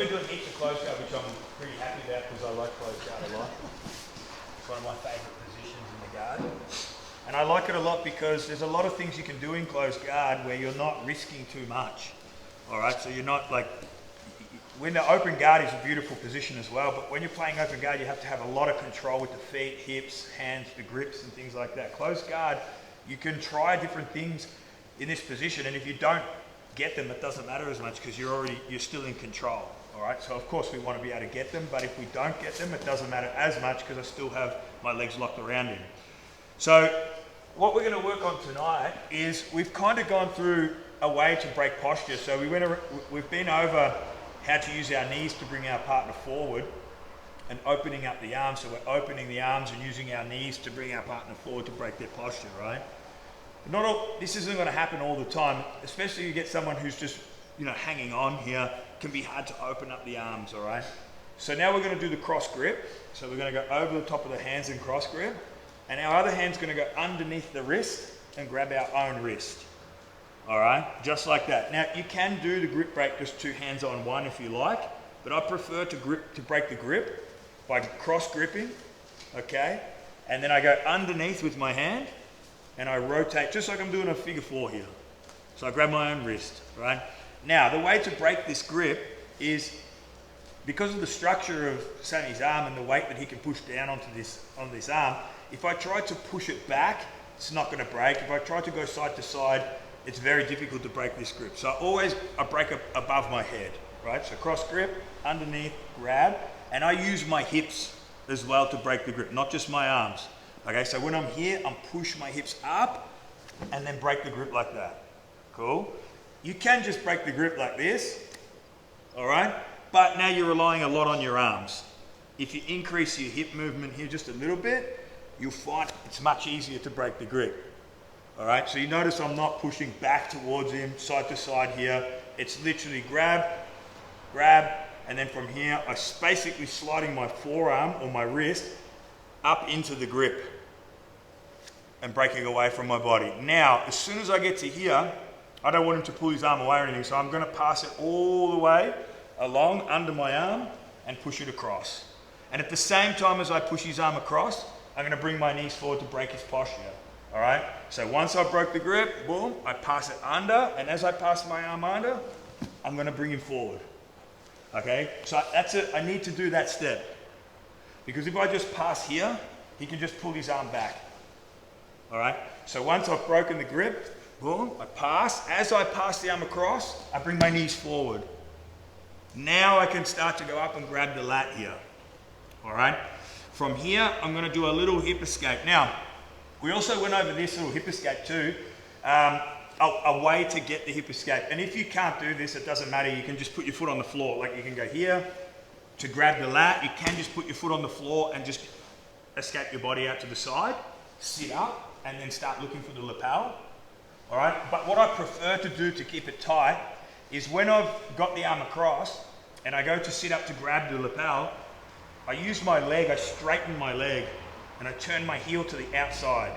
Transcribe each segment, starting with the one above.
been doing heaps of close guard, which I'm pretty happy about because I like close guard a lot. It's one of my favourite positions in the guard. And I like it a lot because there's a lot of things you can do in close guard where you're not risking too much. Alright, so you're not like, when the open guard is a beautiful position as well, but when you're playing open guard, you have to have a lot of control with the feet, hips, hands, the grips and things like that. Close guard, you can try different things in this position, and if you don't get them, it doesn't matter as much because you're still in control. All right, so of course we want to be able to get them, but if we don't get them, it doesn't matter as much because I still have my legs locked around him. So what we're going to work on tonight is we've kind of gone through a way to break posture. So we've been over how to use our knees to bring our partner forward and opening up the arms. So we're opening the arms and using our knees to bring our partner forward to break their posture, right? This isn't going to happen all the time, especially if you get someone who's just, hanging on here. It can be hard to open up the arms, all right? So now we're going to do the cross grip. So we're going to go over the top of the hands and cross grip. And our other hand's going to go underneath the wrist and grab our own wrist. All right, just like that. Now you can do the grip break just two hands on one if you like, but I prefer to break the grip by cross gripping, okay? And then I go underneath with my hand and I rotate just like I'm doing a figure four here. So I grab my own wrist, right? Now the way to break this grip is because of the structure of Sammy's arm and the weight that he can push down on this arm, if I try to push it back, it's not going to break. If I try to go side to side, it's very difficult to break this grip. So I break it above my head, right? So cross grip, underneath, grab, and I use my hips as well to break the grip, not just my arms. Okay, so when I'm here, I'm push my hips up and then break the grip like that. Cool? You can just break the grip like this, all right? But now you're relying a lot on your arms. If you increase your hip movement here just a little bit, you'll find it's much easier to break the grip. All right, so you notice I'm not pushing back towards him, side to side here. It's literally grab, and then from here, I'm basically sliding my forearm or my wrist up into the grip and breaking away from my body. Now, as soon as I get to here, I don't want him to pull his arm away or anything, so I'm gonna pass it all the way along under my arm and push it across. And at the same time as I push his arm across, I'm gonna bring my knees forward to break his posture. All right, so once I broke the grip, boom, I pass it under, and as I pass my arm under, I'm gonna bring him forward. Okay, so that's it, I need to do that step. Because if I just pass here, he can just pull his arm back. All right, so once I've broken the grip, boom, I pass. As I pass the arm across, I bring my knees forward. Now I can start to go up and grab the lat here. All right, from here, I'm gonna do a little hip escape. Now, we also went over this little hip escape too, a way to get the hip escape. And if you can't do this, it doesn't matter. You can just put your foot on the floor. Like you can go here to grab the lat. You can just put your foot on the floor and just escape your body out to the side, sit up, and then start looking for the lapel. All right, but what I prefer to do to keep it tight is when I've got the arm across and I go to sit up to grab the lapel, I use my leg, I straighten my leg, and I turn my heel to the outside.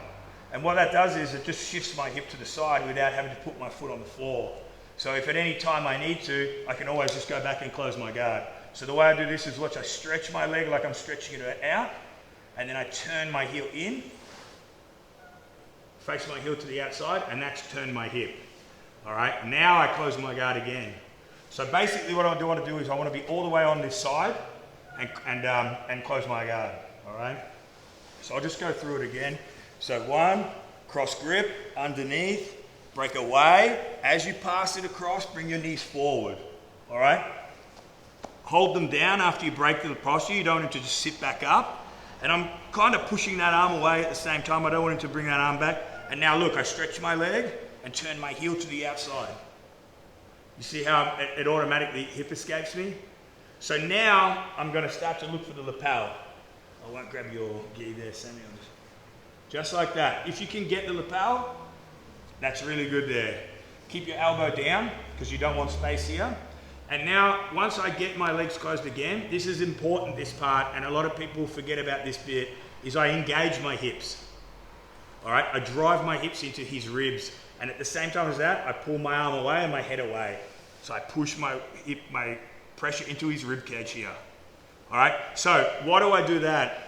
And what that does is it just shifts my hip to the side without having to put my foot on the floor. So if at any time I need to, I can always just go back and close my guard. So the way I do this is watch, I stretch my leg like I'm stretching it out, and then I turn my heel in, face my heel to the outside, and that's turn my hip. All right, now I close my guard again. So basically what I want to do is I want to be all the way on this side and close my guard, all right? So I'll just go through it again. So one, cross grip, underneath, break away. As you pass it across, bring your knees forward, all right? Hold them down after you break the posture. You don't want him to just sit back up. And I'm kind of pushing that arm away at the same time. I don't want him to bring that arm back. And now look, I stretch my leg and turn my heel to the outside. You see how it automatically hip escapes me? So now I'm going to start to look for the lapel. I won't grab your gi there, Sammy. Just like that. If you can get the lapel, that's really good there. Keep your elbow down because you don't want space here. And now, once I get my legs closed again, this is important, this part, and a lot of people forget about this bit, is I engage my hips. All right, I drive my hips into his ribs, and at the same time as that, I pull my arm away and my head away. So I push my pressure into his rib cage here. All right, so why do I do that?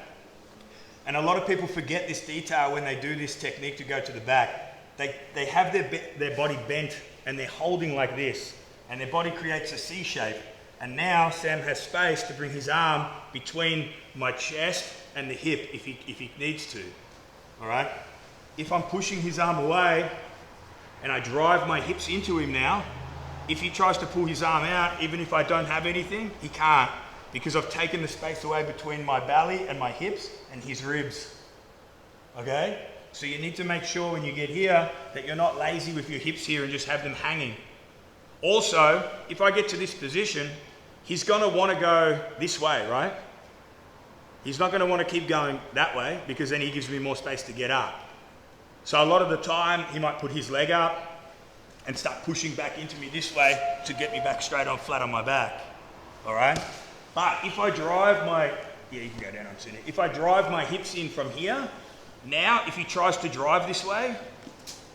And a lot of people forget this detail when they do this technique to go to the back. They have their body bent and they're holding like this, and their body creates a C shape. And now Sam has space to bring his arm between my chest and the hip if he needs to. All right, if I'm pushing his arm away and I drive my hips into him now, if he tries to pull his arm out, even if I don't have anything, he can't, because I've taken the space away between my belly and my hips and his ribs. Okay? So you need to make sure when you get here that you're not lazy with your hips here and just have them hanging. Also, if I get to this position, he's going to want to go this way, right? He's not going to want to keep going that way, because then he gives me more space to get up. So a lot of the time, he might put his leg up and start pushing back into me this way to get me back straight on, flat on my back. All right? But if I drive my, yeah, you can go down, I'm sitting. If I drive my hips in from here, now if he tries to drive this way,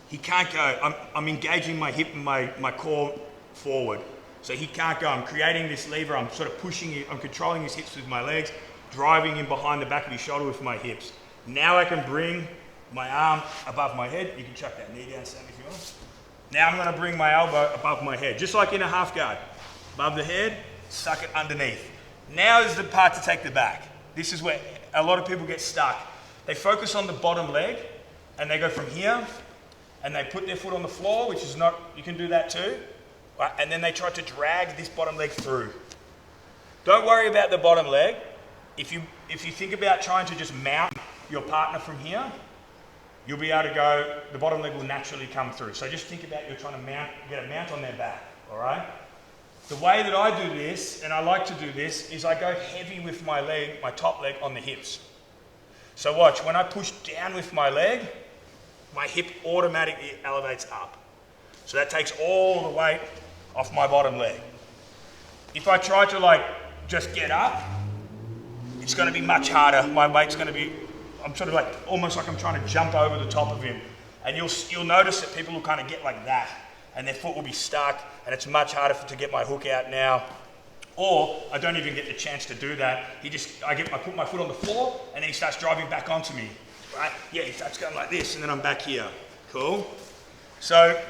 he can't go. I'm engaging my hip and my core forward. So he can't go. I'm creating this lever. I'm sort of pushing it. I'm controlling his hips with my legs, driving him behind the back of his shoulder with my hips. Now I can bring my arm above my head. You can chuck that knee down, Sam, if you want. Now I'm going to bring my elbow above my head, just like in a half guard. Above the head, suck it underneath. Now is the part to take the back. This is where a lot of people get stuck. They focus on the bottom leg, and they go from here, and they put their foot on the floor, which is not, you can do that too, right? And then they try to drag this bottom leg through. Don't worry about the bottom leg. If you think about trying to just mount your partner from here, you'll be able to go, the bottom leg will naturally come through. So just think about you're trying to get a mount on their back, all right? The way that I do this, and I like to do this, is I go heavy with my leg, my top leg on the hips. So watch, when I push down with my leg, my hip automatically elevates up. So that takes all the weight off my bottom leg. If I try to just get up, it's going to be much harder. My weight's going to be, I'm sort of almost like I'm trying to jump over the top of him. And you'll notice that people will kind of get like that, and their foot will be stuck, and it's much harder to get my hook out now. Or I don't even get the chance to do that. I put my foot on the floor, and then he starts driving back onto me, right? Yeah, he starts going like this, and then I'm back here. Cool? So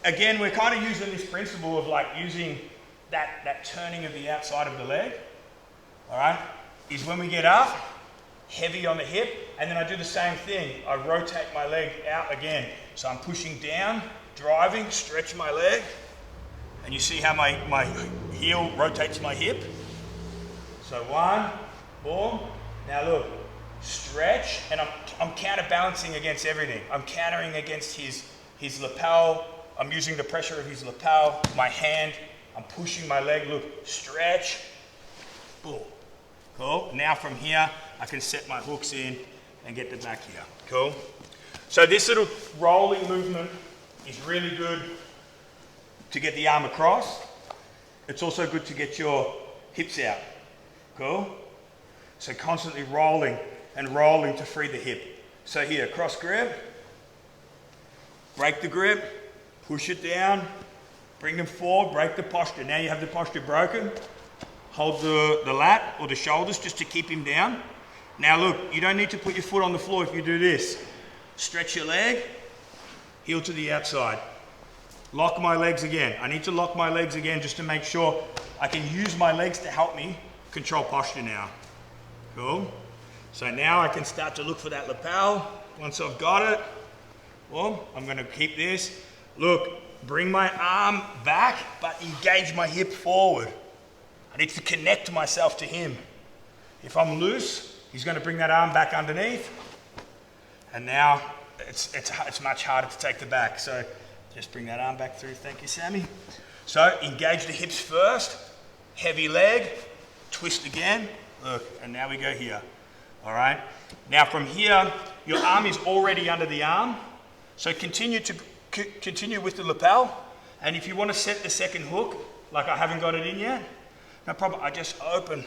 again, we're kind of using this principle of using that turning of the outside of the leg, all right, is when we get up, heavy on the hip, and then I do the same thing. I rotate my leg out again. So I'm pushing down, driving, stretch my leg, and you see how my heel rotates my hip. So one, boom. Now look, stretch, and I'm counterbalancing against everything. I'm countering against his lapel. I'm using the pressure of his lapel, my hand. I'm pushing my leg, look, stretch, boom. Cool. Now from here, I can set my hooks in and get the back here. Cool. So this little rolling movement is really good to get the arm across. It's also good to get your hips out. Cool. So constantly rolling and rolling to free the hip. So here, cross grip, break the grip, push it down, bring them forward, break the posture. Now you have the posture broken. Hold the lat or the shoulders just to keep him down. Now look, you don't need to put your foot on the floor if you do this. Stretch your leg, heel to the outside. Lock my legs again. I need to lock my legs again just to make sure I can use my legs to help me control posture now. Cool. So now I can start to look for that lapel. Once I've got it, well, I'm going to keep this. Look, bring my arm back, but engage my hip forward. I need to connect myself to him. If I'm loose, he's going to bring that arm back underneath. And now it's much harder to take the back. So just bring that arm back through. Thank you, Sammy. So engage the hips first. Heavy leg. Twist again. Look, and now we go here. All right. Now from here, your arm is already under the arm. So continue with the lapel. And if you want to set the second hook, like I haven't got it in yet, no problem, I just open.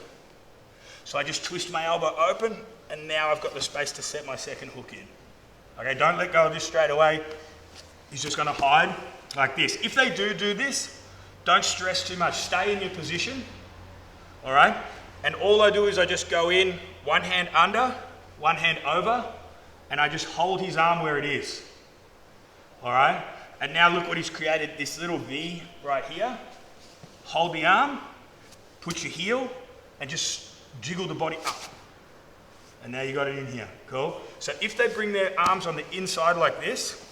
So I just twist my elbow open, and now I've got the space to set my second hook in. Okay, don't let go of this straight away. He's just gonna hide like this. If they do this, Don't stress too much. Stay in your position, all right? And all I do is I just go in, one hand under, one hand over, and I just hold his arm where it is, all right? And now look what he's created, this little V right here. Hold the arm, put your heel, and just jiggle the body up. And now you got it in here, cool? So if they bring their arms on the inside like this,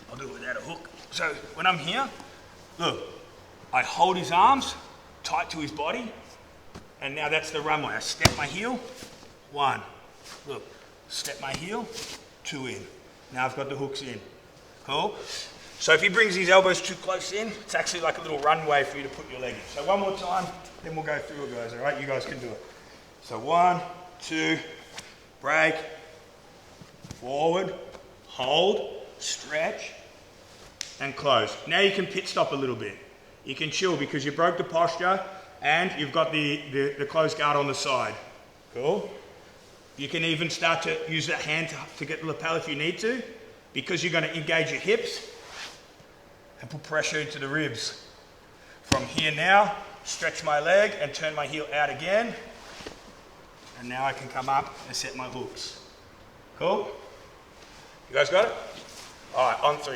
I'll do it without a hook. So when I'm here, look, I hold his arms tight to his body, and now that's the runway. I step my heel, one, look, step my heel, two in. Now I've got the hooks in, cool? So if he brings his elbows too close in, it's actually like a little runway for you to put your leg in. So one more time, then we'll go through it, guys, all right? You guys can do it. So 1, 2, break, forward, hold, stretch, and close. Now you can pit stop a little bit. You can chill because you broke the posture and you've got the closed guard on the side. Cool? You can even start to use that hand to get the lapel if you need to, because you're going to engage your hips and put pressure into the ribs. From here now, stretch my leg and turn my heel out again. And now I can come up and set my hooks. Cool? You guys got it? All right, on 3.